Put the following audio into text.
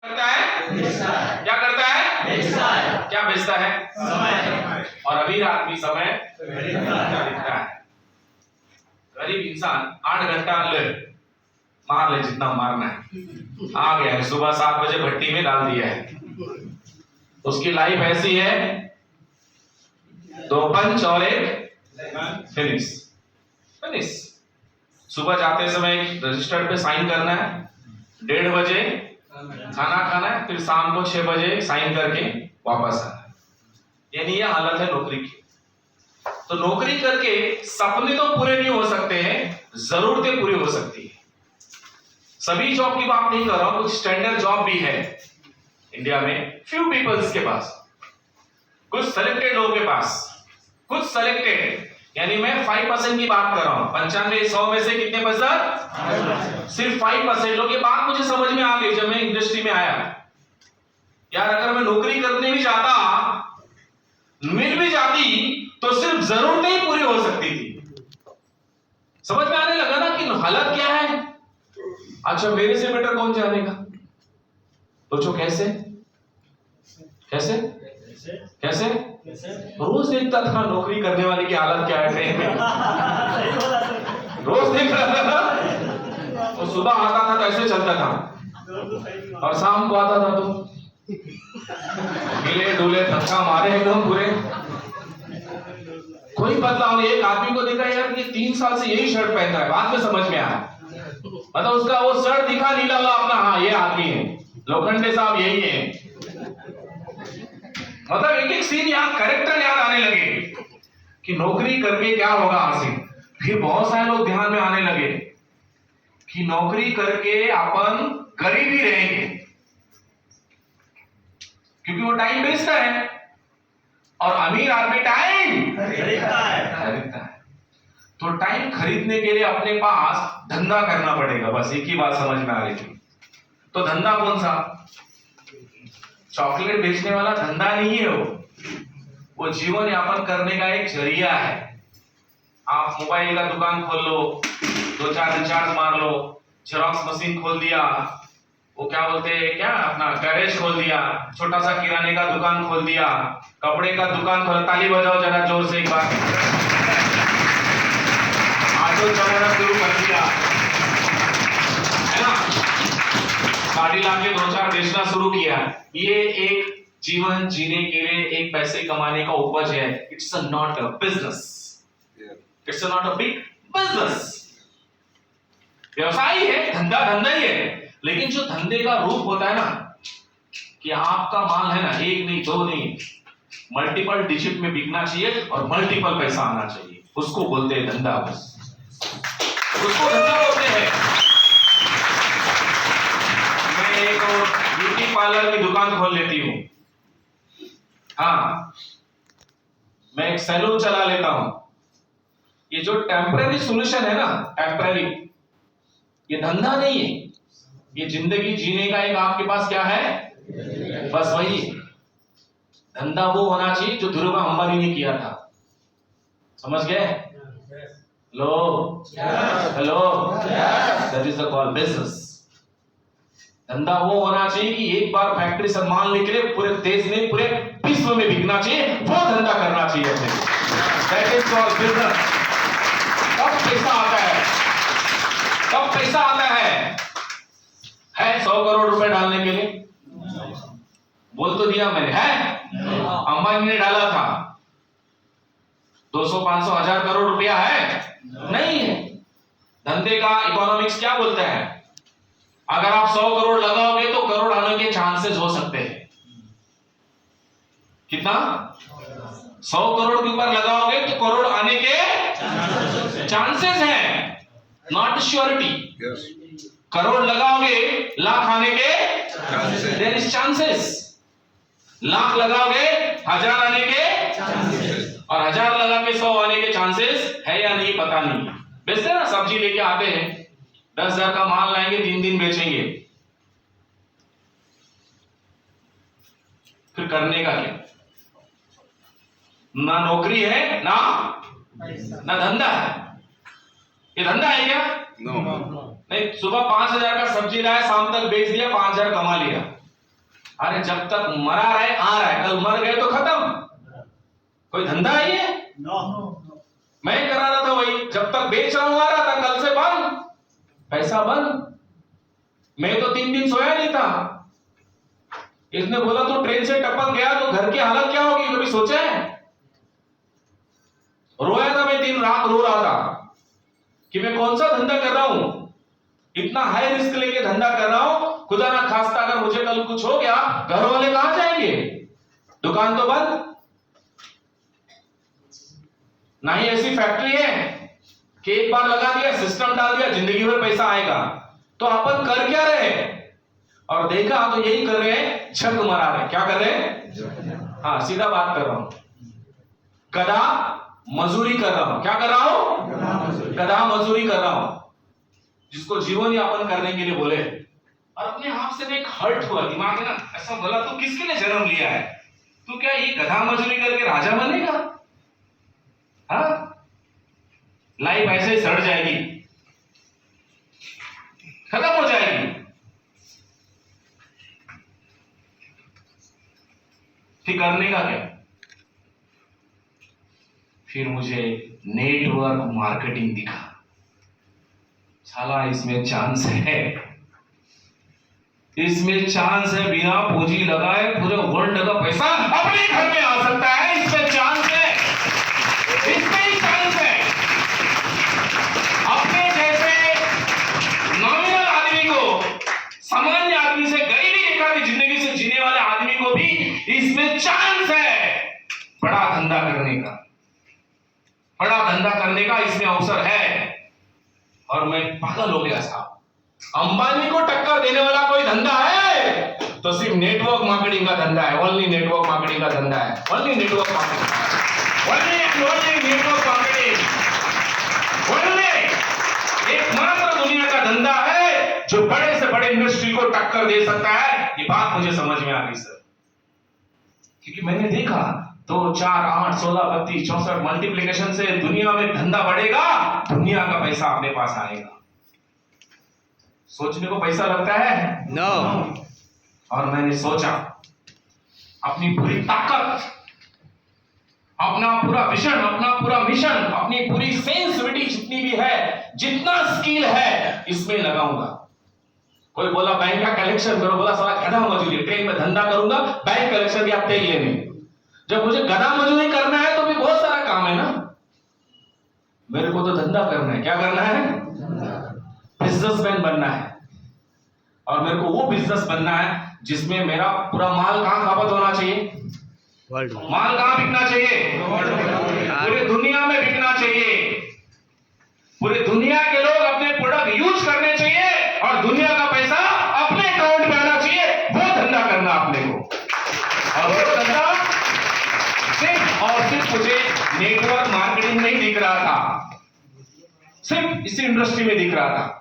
करता है? क्या करता है? क्या बेचता है? समय। और अमीर आदमी समय खरीदता है। गरीब इंसान 8 घंटा ले मार ले जितना मारना है, आ गया है, सुबह 7 बजे भट्टी में डाल दिया है। उसकी लाइफ ऐसी है, 2 पंच और 1 फिनिश। सुबह जाते समय रजिस्टर पे साइन करना है, 1:30 बजे खाना खाना है, फिर शाम को 6 बजे साइन करके वापस आना है। यानी ये हालत है नौकरी की। तो नौकरी करके सपने तो पूरे नहीं हो सकते हैं, जरूरतें पूरी हो सकती है। सभी जॉब की बात नहीं कर रहा हूं, कुछ स्टैंडर्ड जॉब भी है इंडिया में, फ्यू पीपल्स के पास, कुछ सेलेक्टेड लोगों के पास, कुछ सेलेक्टेड, यानी मैं 5% की बात कर रहा हूं। 95-100 में से कितने %? सिर्फ 5% लोग। ये बात मुझे समझ में आ गई जब मैं इंडस्ट्री में आया। यार अगर मैं नौकरी करने भी जाता, मिल भी जाती, तो सिर्फ जरूरतें ही पूरी हो सकती थी। समझ में आने लगा ना कि हालत क्या है। अच्छा, मेरे से बेटर कौन जानेगा? पूछो कैसे कैसे कैसे? रोज देखता था नौकरी करने वाले की हालत क्या है ट्रेन में। रोज देख रहा था। वो सुबह आता था तो ऐसे चलता था, और शाम को आता था तो हिले डुले धक्का मारे एकदम पूरे, कोई बदलाव नहीं। एक आदमी को देखा यार कि 3 साल से यही शर्ट पहनता है, बाद में समझ में आया, मतलब उसका वो शर्ट दिखा नीला वाला अपना, हाँ ये आदमी है, लोखंडे साहब यही है। मतलब एक सीन याद, कैरेक्टर याद आने लगे कि नौकरी करके क्या होगा हासिल। फिर बहुत सारे लोग ध्यान में आने लगे कि नौकरी करके अपन गरीब ही रहेंगे, क्योंकि वो टाइम बेचता है, और अमीर आदमी टाइम खरीदता है। तो टाइम खरीदने के लिए अपने पास धंधा करना पड़ेगा। बस एक ही बात समझ में आ रही थी। तो धंधा कौन सा? चॉकलेट बेचने वाला धंधा नहीं है वो जीवन यापन करने का एक जरिया है। आप मोबाइल का दुकान खोल लो, 2-4 रिचार्ज मार लो, जेरॉक्स मशीन खोल दिया, वो क्या बोलते हैं, क्या अपना गैरेज खोल दिया, छोटा सा किराने का दुकान खोल दिया, कपड़े का दुकान खोल, ताली बजाओ जरा जोर से एक बार। ऑटो चलाना शुरू कर दिया है ना, गाड़ी लाके 2-4 बेचना शुरू किया। ये एक जीवन जीने के लिए एक पैसे कमाने का उपज है। It's not a business, it's not a big business. व्यवसाय है, धंधा ही है, लेकिन जो धंधे का रूप होता है ना, कि आपका माल है ना 1 नहीं 2 नहीं, मल्टीपल डिजिट में बिकना चाहिए और मल्टीपल पैसा आना चाहिए, उसको बोलते हैं धंधा। बस उसको धंधा बोलते हैं। मैं एक ब्यूटी पार्लर की दुकान खोल लेती हूँ, हाँ, मैं एक सैलून चला लेता हूं। ये जो टेम्पररी सॉल्यूशन है ना, टेम्पररी, ये धंधा नहीं है, ये जिंदगी जीने का एक आपके पास क्या है, बस वही धंधा। वो होना चाहिए जो धीरूभाई अंबानी ने किया था। समझ गए? Hello, that is the call business. धंधा वो होना चाहिए कि एक बार फैक्ट्री से माल निकले, पूरे देश में, पूरे विश्व में बिकना चाहिए, वो धंधा करना चाहिए अपने। That is called business. कब पैसा आता है? कब पैसा आता है 100 करोड़ रुपए डालने के लिए? बोल तो दिया मैंने, है अंबानी ने डाला था। 200, 500, 1000 करोड़ रुपया है? नहीं है। धंधे का इकोनॉमिक्स क्या बोलता है? अगर आप 100 करोड़ लगाओगे तो करोड़ आने के चांसेस हो सकते हैं। कितना? 100 करोड़ के ऊपर लगाओगे तो करोड़ आने के चांसेस हैं, नॉट श्योरिटी। करोड़ लगाओगे, लाख आने के देयर इज चांसेस। लाख लगाओगे, 1000 आने के, और 1000 लगा के 100 आने के चांसेस है या नहीं पता नहीं। बेचते ना, सब्जी लेके आते हैं, 10,000 का माल लाएंगे, 3 दिन बेचेंगे, फिर करने का क्या? ना नौकरी है ना धंधा है। ये धंधा है क्या? नहीं। सुबह 5,000 का सब्जी लाया, शाम तक बेच दिया, 5,000 कमा लिया, अरे जब तक मरा रहे आ रहा है, कल मर गए तो खत्म। कोई धंधा है ये? मैं करा रहा था वही, जब तक बेच रहा हूं आ रहा था, कल से बंद, पैसा बंद। मैं तो 3 दिन सोया नहीं था। इसने बोला तो ट्रेन से टपक गया तो घर की हालत क्या होगी, कभी सोचा है? रोया था मैं, दिन रात रो रहा था कि मैं कौन सा धंधा कर रहा हूं, इतना हाई रिस्क लेके धंधा कर रहा हूं। खुदा ना खास्ता अगर मुझे कल कुछ हो गया, घर वाले कहां जाएंगे? दुकान तो बंद। ना ही ऐसी फैक्ट्री है कि एक बार लगा दिया, सिस्टम डाल दिया, जिंदगी भर पैसा आएगा। तो अपन कर क्या रहे? और देखा तो यही कर रहे हैं, छक मरा रहे। क्या कर रहे हैं? हाँ, सीधा बात कर रहा हूं, गधा मजदूरी कर रहा हूं। क्या कर रहा हूं? गधा मजदूरी कर रहा हूं, जिसको जीवन यापन करने के लिए बोले। और अपने आप से एक हर्ट हुआ, दिमाग में ना ऐसा बोला, तू किसके लिए जन्म लिया है? तू क्या ये गधा मजदूरी करके राजा बनेगा? हाँ, लाइफ ऐसे ही सड़ जाएगी, खत्म हो जाएगी। फिर करने का क्या? फिर मुझे नेटवर्क मार्केटिंग दिखा। साला इसमें चांस है, इसमें चांस है, बिना पूंजी लगाए पूरे वर्ल्ड का पैसा अपने घर में आ सकता है। इसमें चांस है, इसमें ही चांस है। अपने जैसे नॉमिनल आदमी को, सामान्य आदमी से, गरीबी रेखा की जिंदगी से जीने वाले आदमी को भी इसमें चांस है बड़ा धंधा करने का, बड़ा धंधा करने का इसमें अवसर है। और मैं पागल हो गया साहब, अंबानी को टक्कर देने वाला कोई धंधा है तो सिर्फ नेटवर्क मार्केटिंग का धंधा है। ओनली नेटवर्क मार्केटिंग का धंधा है। Only network marketing, only network marketing, only एकमात्र दुनिया का धंधा है जो बड़े से बड़े इंडस्ट्री को टक्कर दे सकता है। ये बात मुझे समझ में आ गई सर, क्योंकि मैंने देखा 2, 4, 8, 16, 32, 64 मल्टीप्लिकेशन से दुनिया में धंधा बढ़ेगा, दुनिया का पैसा अपने पास आएगा। सोचने को पैसा लगता है? नो। और मैंने सोचा, अपनी पूरी ताकत, अपना पूरा विजन, अपना पूरा मिशन, अपनी पूरी सेंसिटिविटी जितनी भी है, जितना स्किल है, इसमें लगाऊंगा। कोई बोला बैंक का कलेक्शन करो, बोला साला गधा मजदूरी, ट्रेन में धंधा करूंगा, बैंक कलेक्शन भी आप तेल लेने। जब मुझे गधा मजदूरी करना है तो भी बहुत सारा काम है ना। मेरे को तो धंधा करना है। क्या करना है? बिजनेसमैन बनना है। और मेरे को वो बिजनेस बनना है जिसमें मेरा पूरा माल कहां खपत होना चाहिए? माल कहां बिकना चाहिए? पूरे दुनिया में बिकना चाहिए। पूरे दुनिया के लोग अपने प्रोडक्ट यूज करने चाहिए और दुनिया का पैसा अपने अकाउंट में आना चाहिए। वो धंधा करना अपने को। और वो धंधा सिर्फ और सिर्फ मुझे नेटवर्क मार्केटिंग में ही दिख रहा था, सिर्फ इसी इंडस्ट्री में दिख रहा था।